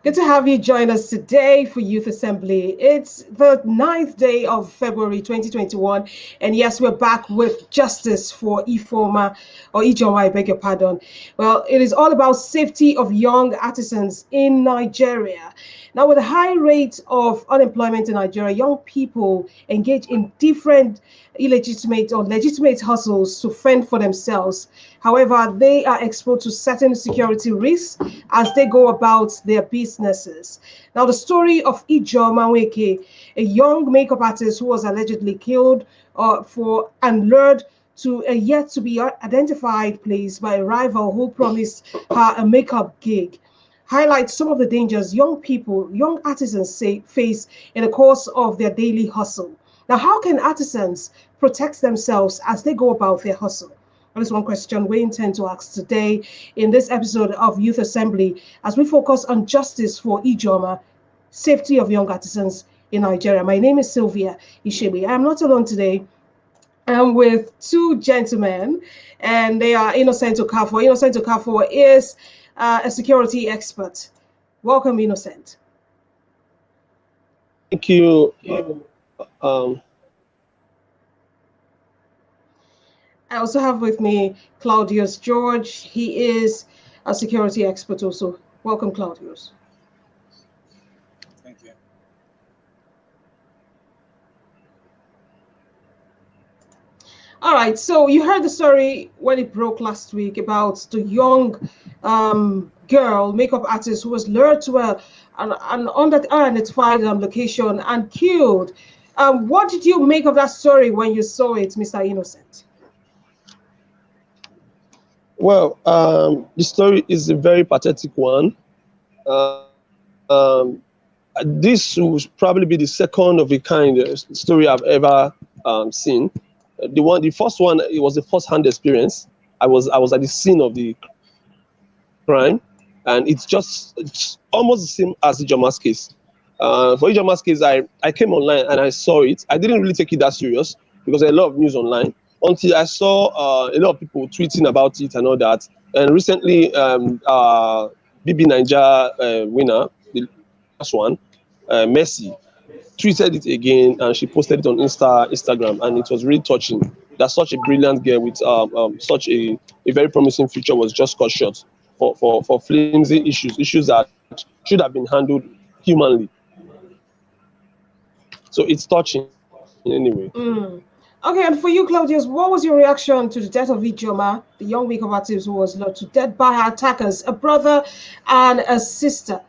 Good to have you join us today for Youth Assembly. It's the 9th day of February 2021. And yes, we're back with justice for Ifoma, or Ijoma, I beg your pardon. Well, it is all about safety of young artisans in Nigeria. Now, with a high rate of unemployment in Nigeria, young people engage in different illegitimate or legitimate hustles to fend for themselves. However, they are exposed to certain security risks as they go about their businesses. Now, the story of Ijoma Weke, a young makeup artist who was allegedly killed for and lured to a yet to be identified place by a rival who promised her a makeup gig, highlights some of the dangers young people, young artisans face in the course of their daily hustle. Now, how can artisans protect themselves as they go about their hustle? That is one question we intend to ask today in this episode of Youth Assembly as we focus on justice for Ijoma, safety of young artisans in Nigeria. My name is Sylvia Ishemi. I am not alone today. I'm with two gentlemen, and they are Innocent Okafor. Innocent Okafor is a security expert. Welcome, Innocent. Thank you. I also have with me Claudius George. He is a security expert also. Welcome, Claudius. Thank you. All right, so you heard the story when it broke last week about the young girl, makeup artist, who was lured to an unidentified location and killed. What did you make of that story when you saw it, Mr. Innocent? Well, the story is a very pathetic one. This will probably be the second of a kind story I've ever seen. The first one, it was a first-hand experience. I was at the scene of the crime, and it's almost the same as Ijoma's case. For Ijoma's case, I came online and I saw it. I didn't really take it that serious because there are a lot of news online until I saw a lot of people tweeting about it and all that. And recently, BB Niger winner, the last one, Messi, tweeted it again and she posted it on Instagram, and it was really touching that such a brilliant girl with such a very promising future was just cut short for flimsy issues that should have been handled humanly. So it's touching anyway. Okay, and for you, Claudius, what was your reaction to the death of Ijoma, the young makeup artist who was lured to death by her attackers, a brother and a sister,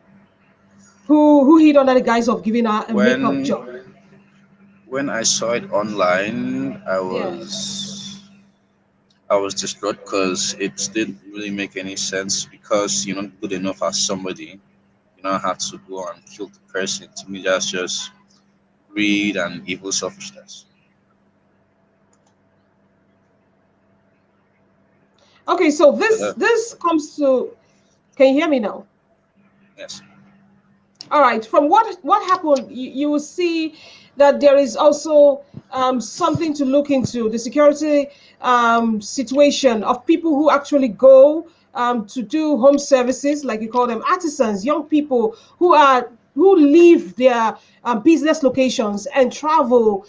who hid under the guise of giving her a makeup job? When I saw it online, Yeah. I was distraught because it didn't really make any sense because you're not good enough as somebody. You don't have to go and kill the person. To me, that's just greed and evil selfishness. Okay, so this Uh, this comes to. Can you hear me now? yes. All right. From what happened, you will see that there is also something to look into the security situation of people who actually go to do home services, like you call them artisans, young people who leave their business locations and travel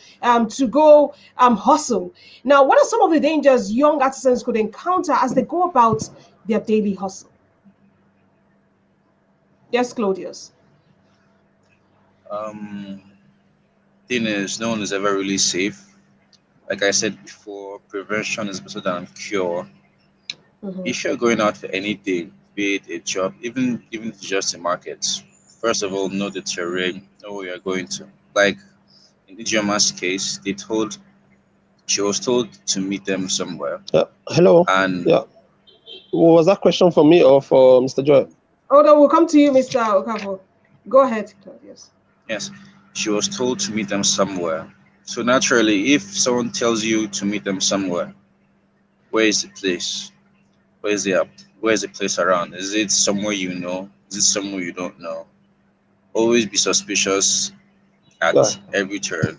to go hustle. Now, what are some of the dangers young artisans could encounter as they go about their daily hustle? Yes, Claudius. Um, thing is, no one is ever really safe. Like I said before, prevention is better than cure. Mhm. If you're going out for anything, be it a job, even if it's just a market, first of all, know the terrain, know where you're going to. Like in Ijeoma's case, she was told to meet them somewhere, Hello. and Yeah. Was that question for me or for Mr. Joy? Oh, no, we'll come to you, Mr. Okafor. Go ahead, Claudius. yes, she was told to meet them somewhere. So naturally, if someone tells you to meet them somewhere, where is the place? Where is the where is the place around? Is it somewhere you know? Is it somewhere you don't know? Always be suspicious Yeah. at every turn.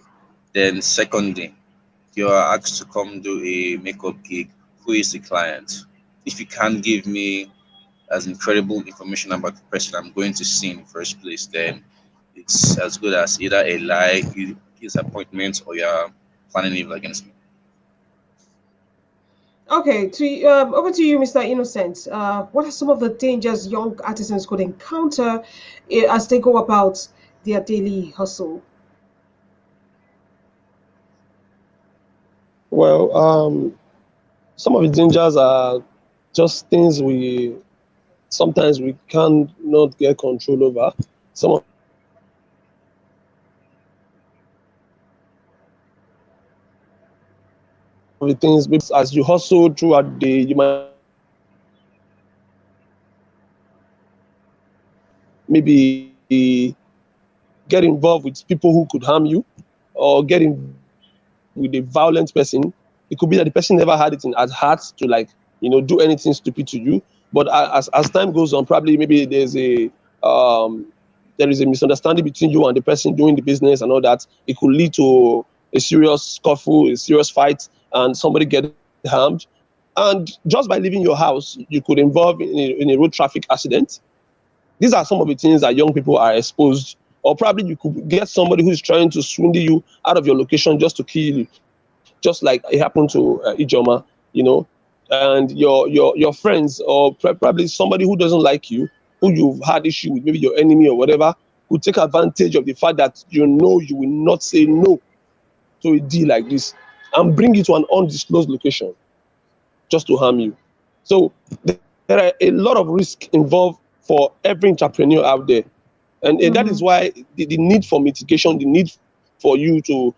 Then secondly, you are asked to come do a makeup gig. Who is the client? If you can't give me as incredible information about the person I'm going to see in the first place, then it's as good as either a lie, disappointment, or you're planning evil against me. Okay, over to you, Mr. Innocent. What are some of the dangers young artisans could encounter as they go about their daily hustle? Well, some of the dangers are just things we sometimes we can not get control over. Some of the things, maybe as you hustle throughout the day, you might maybe get involved with people who could harm you, or get involved with a violent person. It could be that the person never had it in at heart to, like, do anything stupid to you. But as time goes on, probably maybe there is a misunderstanding between you and the person doing the business and all that. It could lead to a serious scuffle, a serious fight, and somebody get harmed. And just by leaving your house, you could involve in a road traffic accident. These are some of the things that young people are exposed. Or probably you could get somebody who's trying to swindle you out of your location just to kill you, just like it happened to Ijoma, and your friends, or probably somebody who doesn't like you, who you've had issue with, maybe your enemy or whatever, could take advantage of the fact that you will not say no to a deal like this, and bring you to an undisclosed location just to harm you. So there are a lot of risk involved for every entrepreneur out there. And that is why the need for mitigation, the need for you to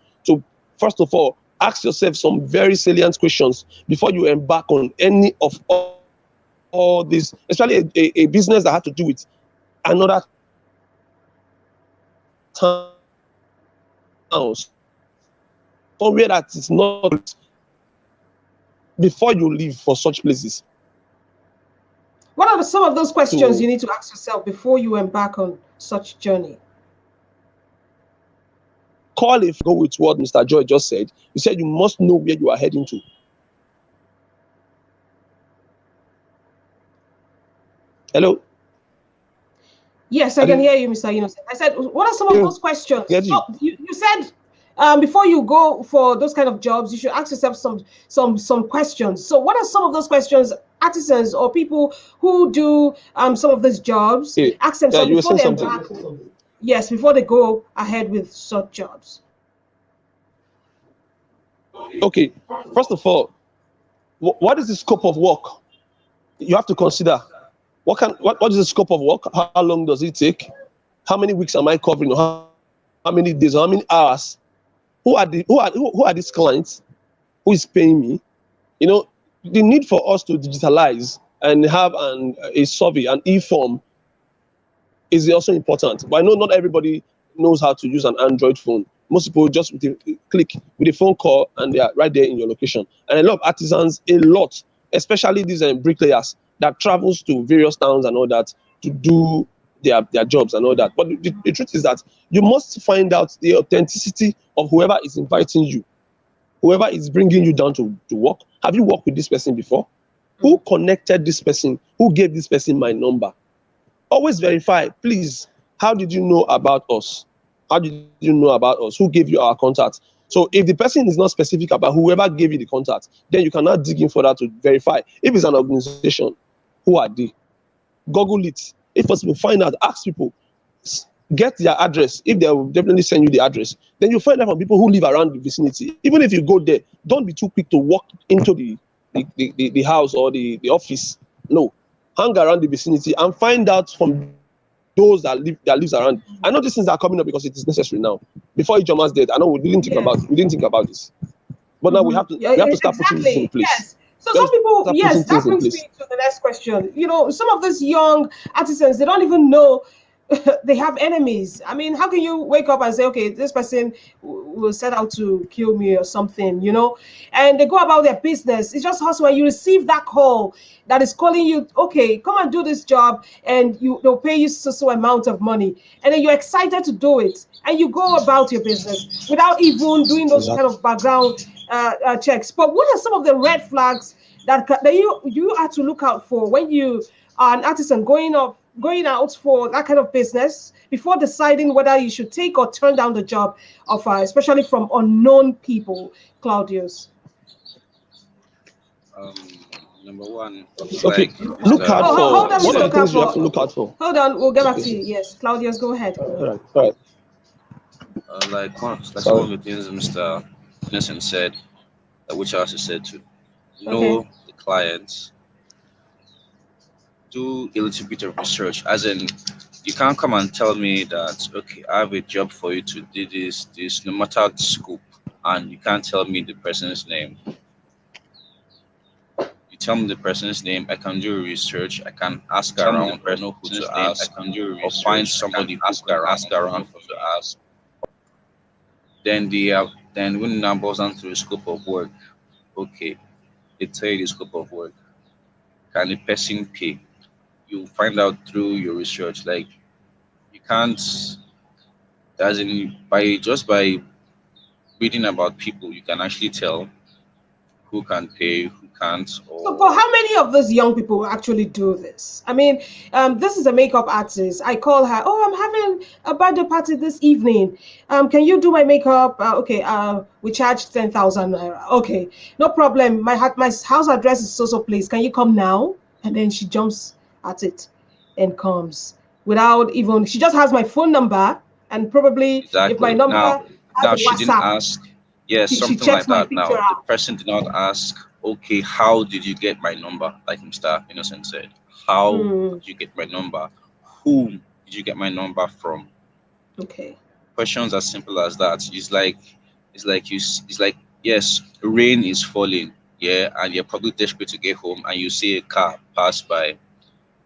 first of all ask yourself some very salient questions before you embark on any of all this, especially a business that had to do with another town, somewhere that is not, before you leave for such places. What are some of those questions you need to ask yourself before you embark on such journey? Call, if you go with what Mr. Joy just said, he said you must know where you are heading to. Hello? Yes, I can hear you, Mr. Innocent. I said, what are some of those questions? So you said before you go for those kind of jobs, you should ask yourself some questions. So what are some of those questions artisans or people who do some of these jobs ask themselves before they embark? Yes, before they go ahead with such jobs. Okay, first of all, what is the scope of work? You have to consider what is the scope of work? How long does it take? How many weeks am I covering? How many days? How many hours? Who are these clients? Who is paying me? The need for us to digitalize and have a survey, an e-form, is also important. But I know not everybody knows how to use an Android phone. Most people just with a click, with a phone call, and they are right there in your location. And a lot of artisans, especially these bricklayers that travels to various towns and all that to do their jobs and all that. But the truth is that you must find out the authenticity of whoever is inviting you, whoever is bringing you down to work. Have you worked with this person before? Who connected this person? Who gave this person my number? Always verify, please. How did you know about us? How did you know about us? Who gave you our contact? So if the person is not specific about whoever gave you the contact, then you cannot dig in further to verify. If it's an organization, who are they? Google it. If possible, find out, ask people, get their address. If they will definitely send you the address, then you find out from people who live around the vicinity. Even if you go there, don't be too quick to walk into the house or the office. No, hang around the vicinity and find out from those that lives around. I know these things are coming up because it is necessary now. Before Ijoma's death, I know we didn't think about this, but now we have to start putting this in place. Yes. So some people, yes, that brings me to the next question. Some of these young artisans, they don't even know they have enemies. I mean, how can you wake up and say, okay, this person will set out to kill me or something, and they go about their business. It's just hustle. When you receive that call that is calling you, okay, come and do this job, and they'll pay you so amount of money, and then you're excited to do it, and you go about your business without even doing those kind of background checks. But what are some of the red flags that you are to look out for when you are an artisan going out for that kind of business before deciding whether you should take or turn down the job offer, especially from unknown people, Claudius? Um, Number one, Okay, like look Mr. out Oh, hold for, on, Artisans what are Mr. the said. things you have Okafor. to look out for? Hold on, we'll get back Okay, to you. Yes, Claudius, go ahead. all right, Like some sorry. of the things Mr. Innocent said, which I also said to Okay. know the clients, do a little bit of research. As in, you can't come and tell me that okay, I have a job for you to do this, no matter the scope, and you can't tell me the person's name. You tell me the person's name, I can do research, I can ask Tell me the around or know who to person's name. I ask, can do or find research. I can somebody who ask can ask around around who for to me. ask. Then when it now boils down to the scope of work, okay, they tell you the scope of work. Can the person pay? You find out through your research. Like you can't, as in by reading about people, you can actually tell who can pay, who can't, So, but or how many of those young people actually do this? I mean, this is a makeup artist. I call her. Oh, I'm having a birthday party this evening. Can you do my makeup? Okay. We charge 10,000 naira. Okay, no problem. My house address is so so place. Can you come now? And then she jumps at it and comes without even. She just has my phone number and probably if my exactly. number has Now a she didn't WhatsApp, ask. Yes, she something checks like my that. picture Now the out. person did not ask. Okay, how did you get my number? Like Mr. Innocent said, how Mm, did you get my number? Who did you get my number from? okay. Questions as simple as that. It's like yes, rain is falling, yeah, and you're probably desperate to get home, and you see a car pass by.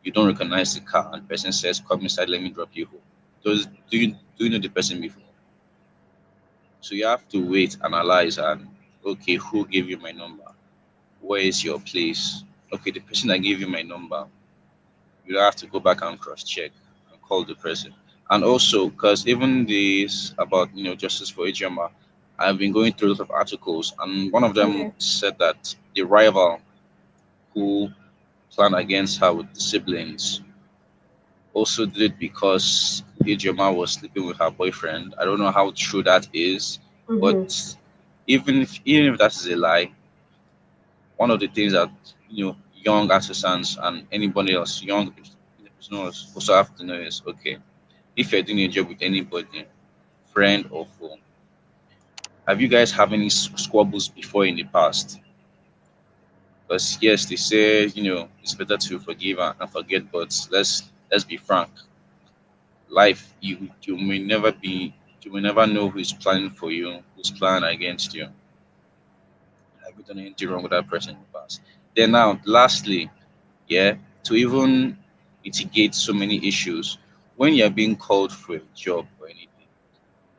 You don't recognize the car, and the person says, "Come inside, let me drop you home." Do you know the person before? So you have to wait, analyze, and okay, who gave you my number? Where is your place? Okay, the person that gave you my number, you have to go back and cross check and call the person. And also, because even this about justice for Ijoma, I've been going through a lot of articles, and one of them Okay. said that the rival who planned against her with the siblings also did it because Ijoma was sleeping with her boyfriend. I don't know how true that is, but Mm-hmm. even if that is a lie, one of the things that young artisans and anybody else, young entrepreneurs also have to know is okay, if you're doing a job with anybody, friend or foe, have you guys have any squabbles before in the past? Because yes, they say it's better to forgive and forget, but let's be frank. Life, you may never know who is planning for you, who's planning against you. Have you done anything wrong with that person in the past? Then now, lastly, yeah, to even mitigate so many issues, when you're being called for a job or anything,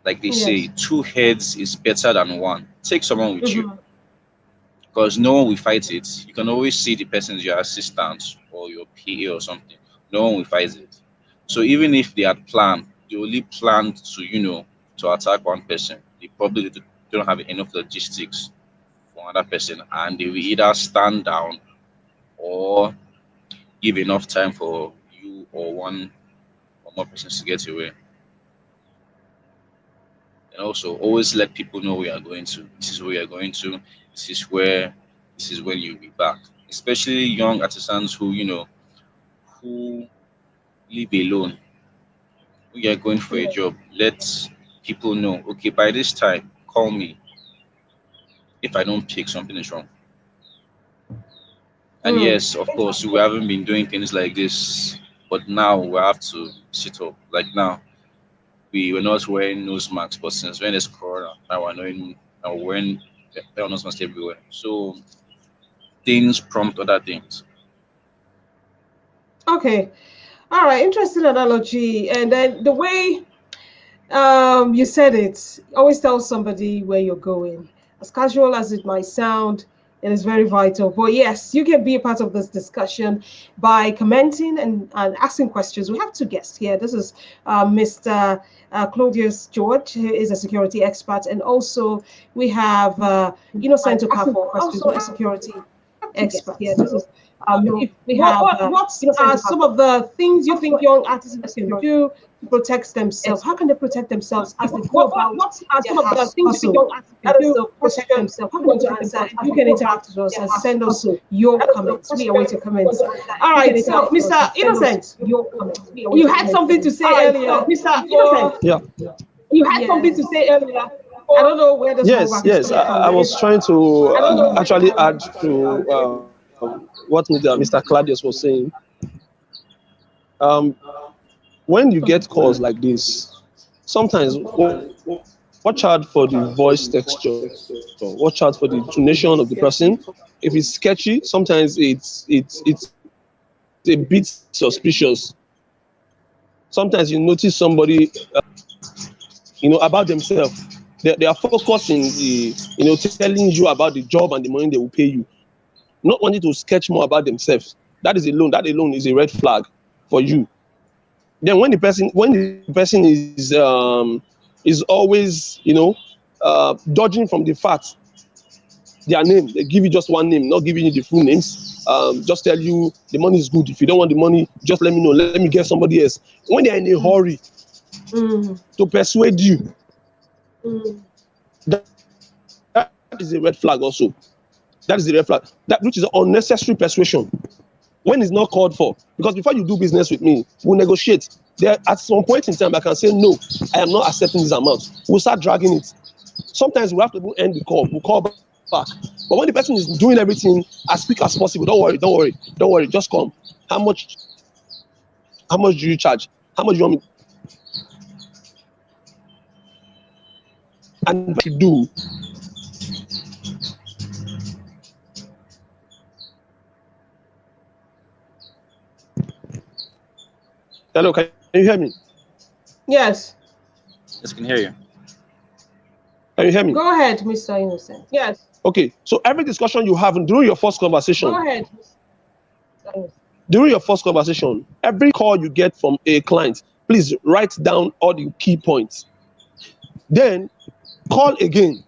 like they say, Yes. two heads is better than one. Take someone with you Mm-hmm. because no one will fight it. You can always see the person's your assistant or your PA or something. No one will fight it. So even if they had planned, they only planned to to attack one person. They probably don't have enough logistics for another person, and they will either stand down or give enough time for you or one or more persons to get away. And also always let people know where you're going to. This is where you're going to. This is where this is when you'll be back. Especially young artisans who live alone, who you're going for a Yeah. job. Let people know, okay, by this time, call me. If I don't pick, something is wrong. And Mm. yes, of course, we Interesting. haven't been doing things like this, but now we have to sit up. Like now, we were not wearing nose masks, but since when there's corona, now we're wearing nose masks everywhere. So things prompt other things. Okay. All right. Interesting analogy. And then the way you said it, always tell somebody where you're going. As casual as it might sound, it is very vital. But yes, you can be a part of this discussion by commenting and asking questions. We have two guests here. This is Mr. Claudius George, who is a security expert, and also we have Innocent Okafor, also a security experts. This is what are some of the things you think young artisans can do to protect themselves? How can they protect themselves as they go about what are some of the things you think young artists can do to protect themselves? How can they answer? You can interact with us and send us your comments. We await your comments. All right, so Mr. Innocent, you had something to say earlier. Mr. Innocent, Yeah. you had something to say earlier. I don't know where this Yes. I was trying to actually add to what Mr. Claudius was saying. When you get calls like this, sometimes watch out for the voice texture, watch out for the intonation of the person. If it's sketchy, sometimes it's a bit suspicious. Sometimes you notice somebody, about themselves. They are focusing telling you about the job and the money they will pay you, not wanting to sketch more about themselves. That alone is a red flag for you. Then when the person is always dodging from the fact, their name, they give you just one name, not giving you the full names. Just tell you the money is good. If you don't want the money, just let me know. Let me get somebody else. When they're in a hurry to persuade you, that is a red flag also. That is a red flag. That which is unnecessary persuasion when it's not called for. Because before you do business with me, we'll negotiate. There at some point in time, I can say no, I am not accepting this amount. We'll start dragging it. Sometimes we have to end the call. We'll call back. But when the person is doing everything as quick as possible, don't worry, just come. How much do you charge? How much do you want me? And what you do, hello, can you hear me? Yes. Yes, I can hear you. Can you hear me? Go ahead, Mr. Innocent. Yes. Okay, so every discussion you have during your first conversation. Go ahead. During your first conversation, every call you get from a client, please write down all the key points. Then call again.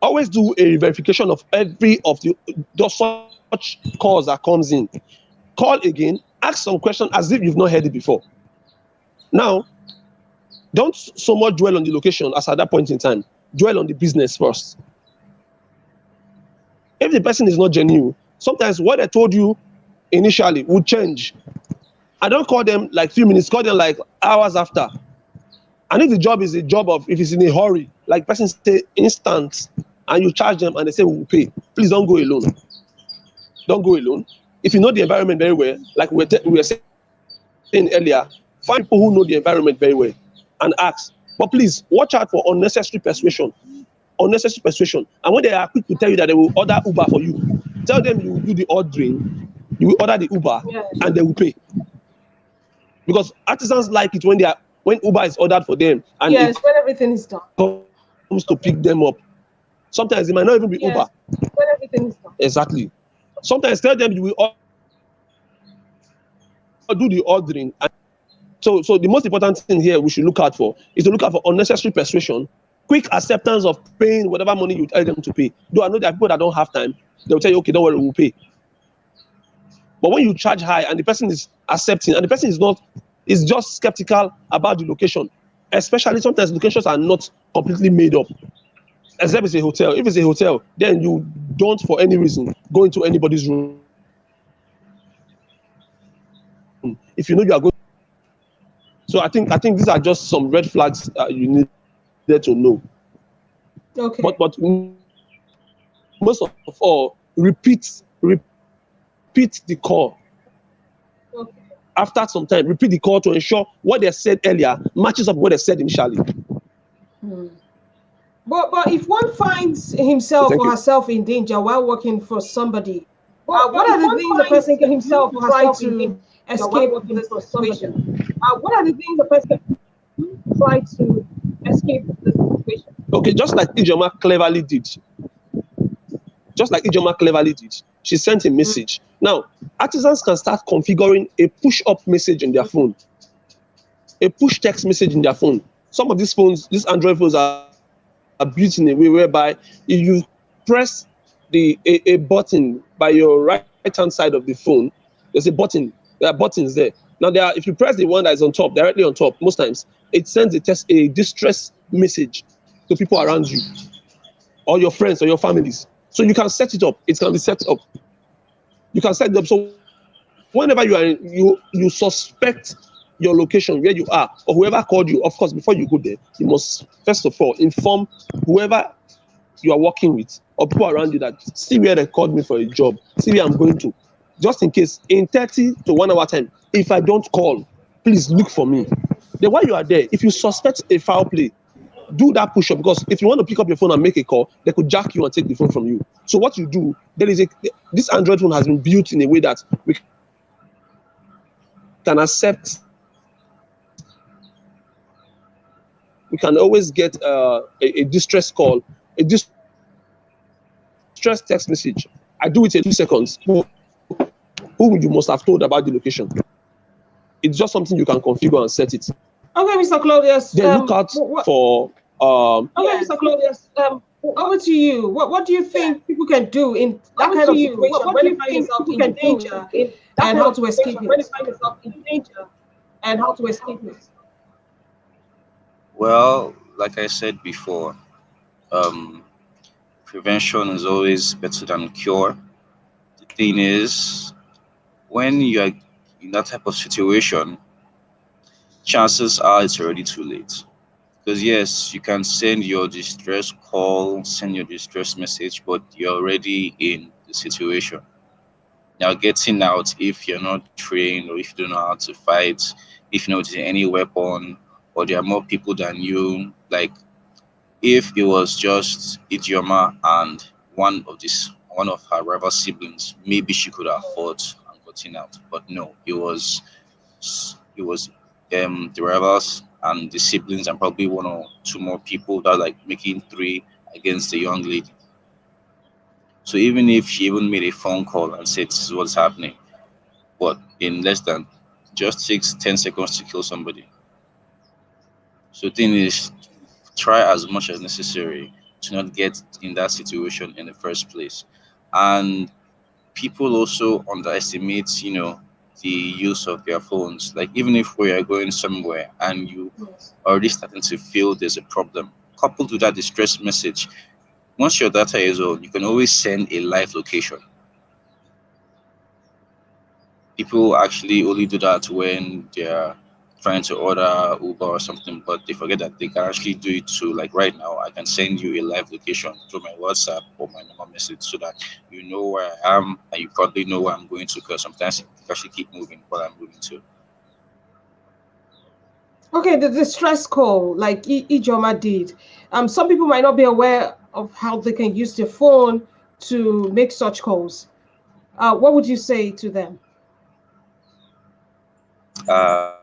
Always do a verification of every of those such calls that comes in. Call again, ask some question as if you've not heard it before. Now, don't so much dwell on the location as at that point in time. Dwell on the business first. If the person is not genuine, sometimes what I told you initially would change. I don't call them like few minutes, call them like hours after. And if the job is a job of, if it's in a hurry, like person say instant, and you charge them and they say we will pay, please don't go alone. Don't go alone. If you know the environment very well, like we were saying earlier, find people who know the environment very well and ask. But please watch out for unnecessary persuasion. Unnecessary persuasion. And when they are quick to tell you that they will order Uber for you, tell them you will do the ordering, you will order the Uber, and they will pay. Because artisans like it when Uber is ordered for them and when everything is done, comes to pick them up. Sometimes it might not even be Uber. When everything is done. Exactly. Sometimes tell them you will do the ordering. And so the most important thing here we should look out for is to look out for unnecessary persuasion, quick acceptance of paying whatever money you tell them to pay. Though I know there are people that don't have time, they'll tell you, okay, don't worry, we'll pay. But when you charge high and the person is accepting and the person is just skeptical about the location, especially sometimes locations are not completely made up. Except it's a hotel. If it's a hotel, then you don't for any reason go into anybody's room. If you know you are going. So I think these are just some red flags you need to know. Okay. But most of all, repeat the call. Okay. After some time, repeat the call to ensure what they said earlier matches up what they said initially. But if one finds himself or herself in danger while working for somebody, what are the things the person can himself try to escape the situation? What are the things the person try to escape the situation? Okay, just like Ijoma cleverly did. She sent a message. Now, artisans can start configuring a push-up message in their phone, a push text message in their phone. Some of these Android phones are built in a way whereby if you press a button by your right hand side of the phone. There's a button. There are buttons there. Now there are, if you press the one that is on top, directly on top, most times it sends a distress message to people around you, or your friends or your families. So you can set it up. It can be set up. You can set it up. So whenever you suspect your location where you are, or whoever called you, of course, before you go there, you must first of all inform whoever you are working with or people around you that, see where they called me for a job, see where I'm going to. Just in case, in 30 to 1 hour time, if I don't call, please look for me. Then while you are there, if you suspect a foul play, do that push up, because if you want to pick up your phone and make a call, they could jack you and take the phone from you. So what you do, this Android phone has been built in a way that we can accept, we can always get a distress call, a distress text message. I do it in 2 seconds. Who you must have told about the location. It's just something you can configure and set it. Okay, Mr. Claudius. Then look out for. Okay, Mr. Claudius. Over to you. What do you think people can do in that kind of situation when you find yourself in danger, and how to escape it? When you find yourself in danger, and how to escape it? Well, like I said before, prevention is always better than cure. The thing is, when you are in that type of situation, chances are it's already too late. Because yes, you can send your distress call, send your distress message, but you're already in the situation. Now, getting out, if you're not trained or if you don't know how to fight, if you know there's any weapon, or there are more people than you, like if it was just Ijeoma and one of her rival siblings, maybe she could have fought and gotten out. But no, it was the rivals and the siblings and probably one or two more people that like making three against the young lady. So even if she even made a phone call and said this is what's happening, but in less than just takes 10 seconds to kill somebody. So the thing is, try as much as necessary to not get in that situation in the first place. And people also underestimate, the use of their phones. Like even if we are going somewhere and you are already starting to feel there's a problem, coupled with that distress message, once your data is on, you can always send a live location. People actually only do that when they're trying to order Uber or something, but they forget that they can actually do it too. Like right now, I can send you a live location through my WhatsApp or my normal message so that you know where I am and you probably know where I'm going to, because sometimes you can actually keep moving what I'm moving to. Okay, the distress call, like Ijoma did. Some people might not be aware of how they can use their phone to make such calls. What would you say to them? Uh,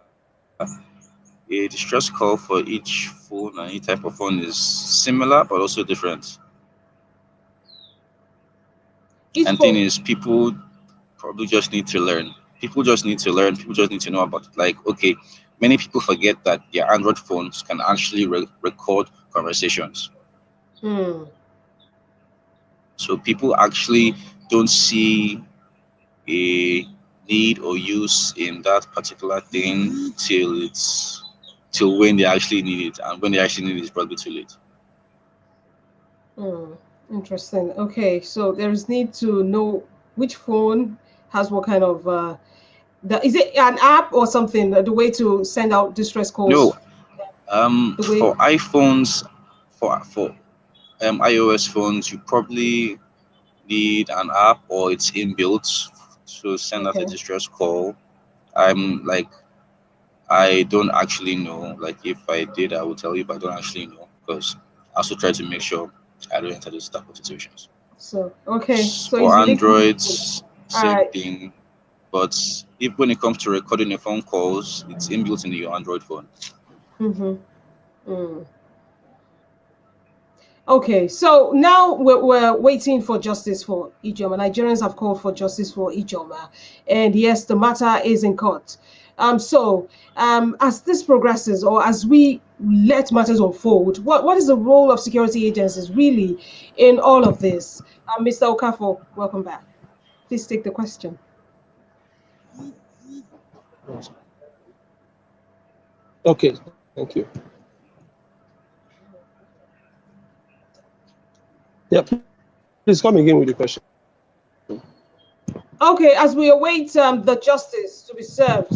a distress call for each phone and each type of phone is similar but also different. And thing is, people probably just need to learn. People just need to learn. People just need to know about it. Like, okay, many people forget that their Android phones can actually record conversations. So people actually don't see a need or use in that particular thing till when they actually need it, and when they actually need it, it's probably too late. Interesting. Okay, so there is need to know which phone has what kind of is it an app or something, the way to send out distress calls? No, for iPhones, for iOS phones, you probably need an app or it's inbuilt to send out a distress call. I don't actually know. Like if I did, I would tell you, but I don't actually know, because I also try to make sure I don't enter those type of situations. So so for Androids, same thing. But if when it comes to recording your phone calls, it's inbuilt in your Android phone. Okay, so now we're waiting for justice for Ijoma. Nigerians have called for justice for Ijoma, and yes, the matter is in court. As this progresses, or as we let matters unfold. What is the role of security agencies really in all of this? Mr. Okafor, welcome back. Please take the question. Okay, thank you. Yeah, please come again with the question. Okay, as we await the justice to be served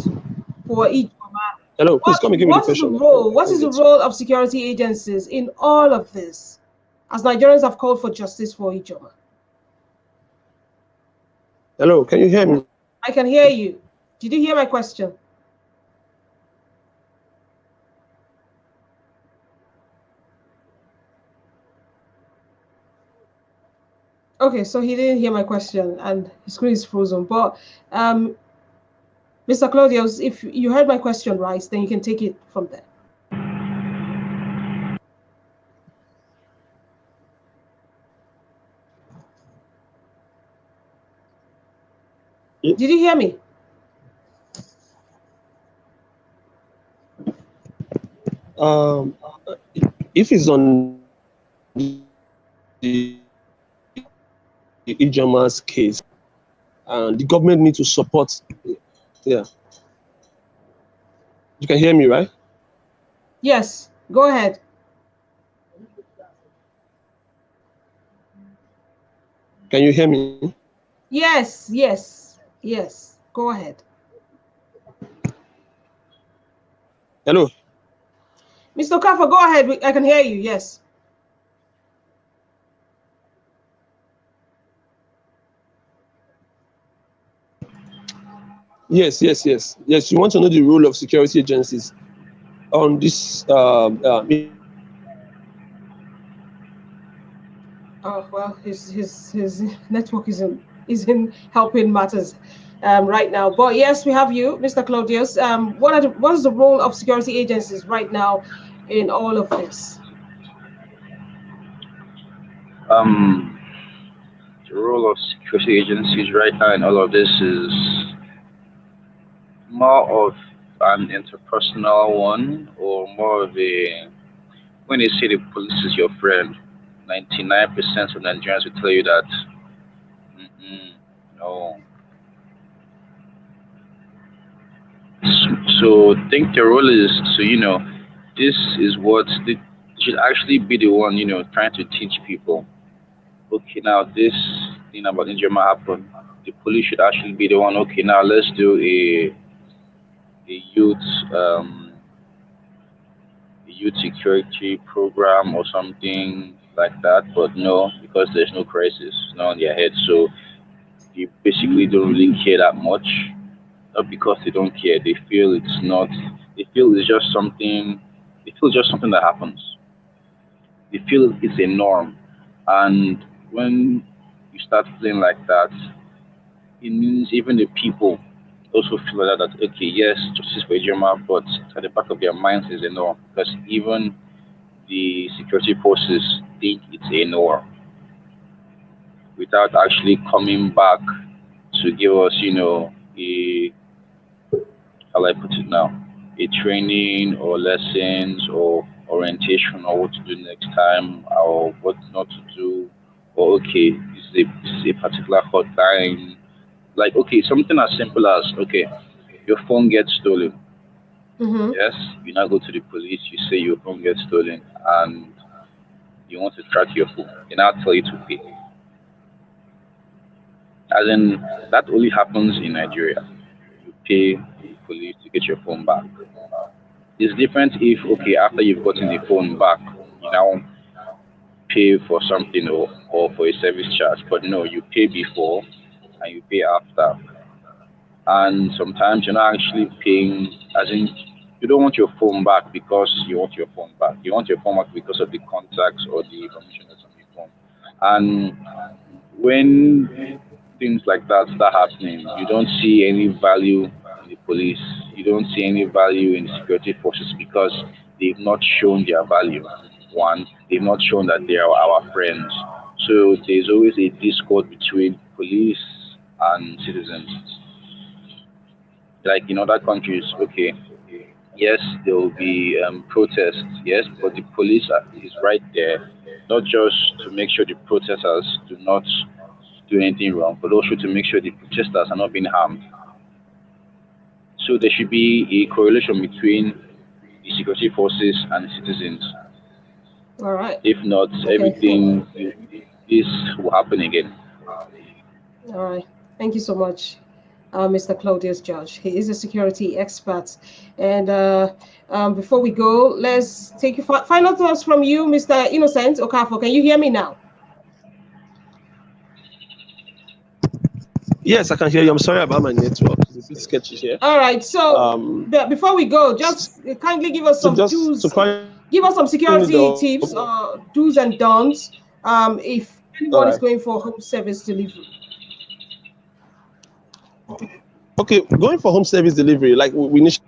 for each Hello, please come again with the what is the question. role? What I is the didn't get role of security agencies in all of this? As Nigerians have called for justice for Ijoma. Hello, can you hear me? I can hear you. Did you hear my question? Okay, so he didn't hear my question and his screen is frozen. But Mr. Claudius, if you heard my question right, then you can take it from there. Yeah. Did you hear me? Um, if it's on the Ijama's case, and the government need to support. Yeah, you can hear me, right? Yes, go ahead. Can you hear me? Yes, yes, yes. Go ahead. Hello. Mr. Okafor, go ahead. I can hear you. Yes. Yes, yes, yes, yes. You want to know the role of security agencies on this? Oh well, his network isn't helping matters right now. But yes, we have you, Mr. Claudius. What is the role of security agencies right now in all of this? Um, the role of security agencies right now in all of this is more of an interpersonal one, or more of a, when they say the police is your friend, 99% of Nigerians will tell you that. Mm-mm, no. So I think the role is to, this is what they should actually be the one, trying to teach people. Okay, now this thing about injury might happen. The police should actually be the one. Okay, now let's do a youth security program or something like that. But no, because there's no crisis now on their head, so they basically don't really care that much. Not because they don't care, they feel it's not. They feel it's just something. They feel just something that happens. They feel it's a norm, and when you start feeling like that, it means even the people also feel like that. That okay, yes, justice for Ejima, but at the back of their minds is a norm, because even the security forces think it's a norm without actually coming back to give us, a, how I put it now, a training or lessons or orientation or what to do next time or what not to do. Or okay, this is a particular hotline. Like okay, something as simple as okay, your phone gets stolen. Mm-hmm. Yes, you now go to the police. You say your phone gets stolen, and you want to track your phone. They now tell you to pay. As in, that only happens in Nigeria. You pay the police to get your phone back. It's different if, okay, after you've gotten the phone back, you now pay for something, or for a service charge. But no, you pay before and you pay after. And sometimes you're not actually paying, as in, you don't want your phone back because you want your phone back. You want your phone back because of the contacts or the information that's on your phone. And when things like that start happening, you don't see any value in the police. You don't see any value in the security forces because they've not shown their value. One, they've not shown that they are our friends. So there's always a discord between police and citizens. Like in other countries, okay, Yes, there will be protests, yes, but the police is right there, not just to make sure the protesters do not do anything wrong, but also to make sure the protesters are not being harmed. So there should be a correlation between the security forces and the citizens. All right. If not, Okay. this will happen again. All right. Thank you so much, Mr. Claudius George. He is a security expert. And before we go, let's take final thoughts from you, Mr. Innocent Okafor. Can you hear me now? Yes, I can hear you. I'm sorry about my network. It's a bit sketchy here. All right. So before we go, just kindly give us some do's. Give us some security tips or do's and don'ts if anyone is going for home service delivery. Okay, going for home service delivery, like we initially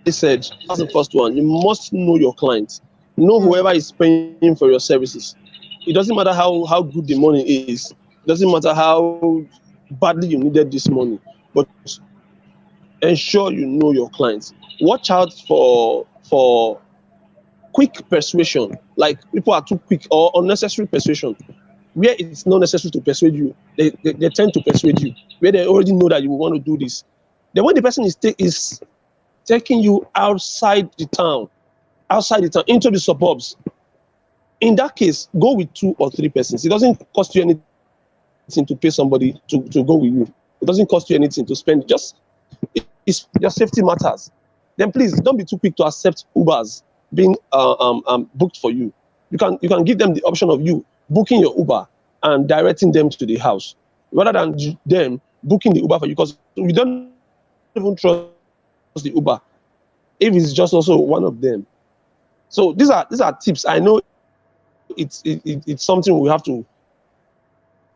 said, that's the first one. You must know your client. Know whoever is paying for your services. It doesn't matter how good the money is. It doesn't matter how badly you needed this money. But ensure you know your clients. Watch out for quick persuasion. Like people are too quick or unnecessary persuasion. Where it's not necessary to persuade you, they tend to persuade you. Where they already know that you want to do this. Then when the person is taking you outside the town, into the suburbs, in that case, go with 2 or 3 persons. It doesn't cost you anything to pay somebody to go with you. It doesn't cost you anything to spend. It's your safety matters. Then please don't be too quick to accept Ubers being booked for you. You can give them the option of you booking your Uber and directing them to the house, rather than them booking the Uber for you, because we don't even trust the Uber if it's just also one of them. So these are tips. I know it's something we have to.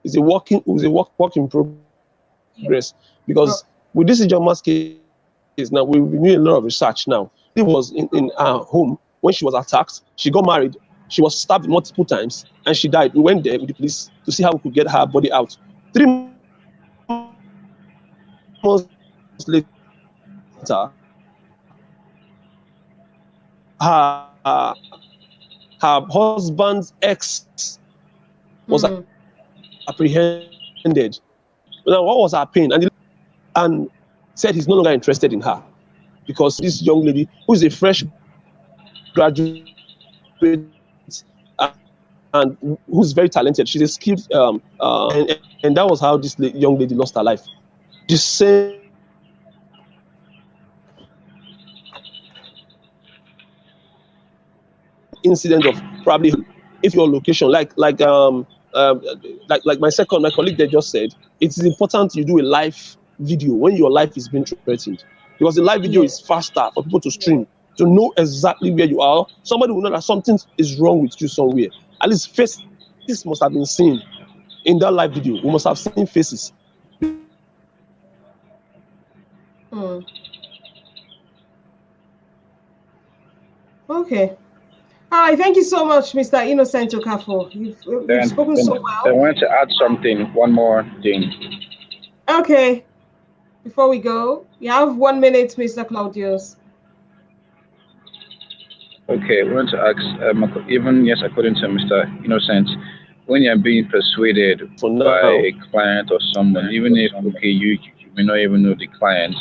It's a work in progress, because with this Ijeoma's case now, we need a lot of research now. It was in her home when she was attacked. She got married. She was stabbed multiple times and she died. We went there with the police to see how we could get her body out. 3 months later, her husband's ex was apprehended. Now, what was her pain? And said he's no longer interested in her, because this young lady, who is a fresh graduate and who's very talented, she's a skilled, and that was how this young lady lost her life. The same incident of probably if your location, like my colleague there just said, it is important you do a live video when your life is being threatened, because the live video is faster for people to stream, to know exactly where you are. Somebody will know that something is wrong with you somewhere. At least faces must have been seen in that live video. We must have seen faces. Okay. All right, thank you so much, Mr. Innocent Okafor. You've spoken so well. I wanted to add something, one more thing. Okay. Before we go, you have 1 minute, Mr. Claudius. Okay, I want to ask, even, yes, according to Mr. Innocent, when you're being persuaded by a client or someone, even if, okay, you may not even know the client,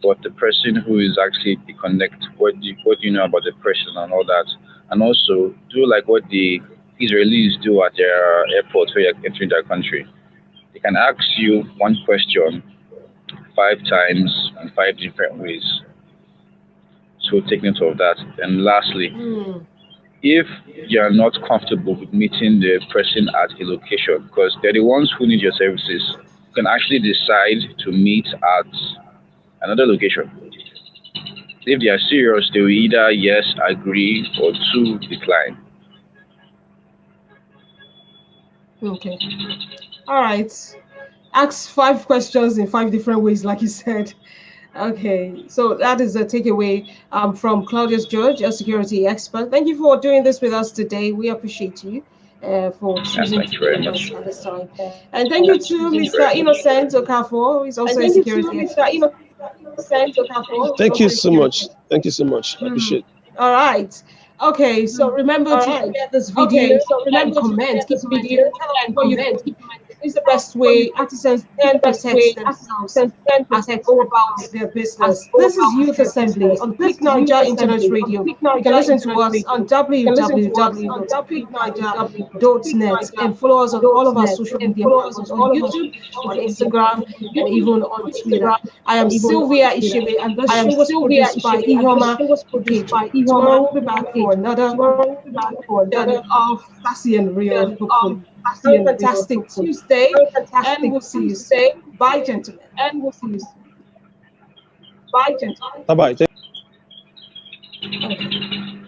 but the person who is actually the connect, what do you know about the person and all that? And also, do like what the Israelis do at their airports where you're entering their country. They can ask you one question 5 times in 5 different ways. So take note of that. And lastly, if you're not comfortable with meeting the person at a location, because they're the ones who need your services, you can actually decide to meet at another location. If they are serious, they will either yes, agree, or 2, decline. Okay. All right. Ask 5 questions in 5 different ways, like you said. Okay, so that is a takeaway from Claudius George, a security expert. Thank you for doing this with us today. We appreciate you for choosing to join us at this time. And thank you to Mr. Innocent Okafor, who is also a security expert. Thank you so much. Thank you so much. I appreciate it. All right. Okay, so remember to share this video and comment. Keep commenting. Tell us what you think. Is the best way artisans can protect themselves as they go about their business. This is Youth Assembly on Quick Niger Internet Radio. You can listen to us on www.quickniger.net and follow us on all of our social media platforms on YouTube, on Instagram, and even on Twitter. I am Sylvia Ishebe, and the show was produced by Ihoma Ikeji. Tomorrow we'll be back for another of Sassy and Real, hopefully. Have a fantastic Tuesday, and we'll see you soon. Bye, gentlemen. Bye bye. Okay.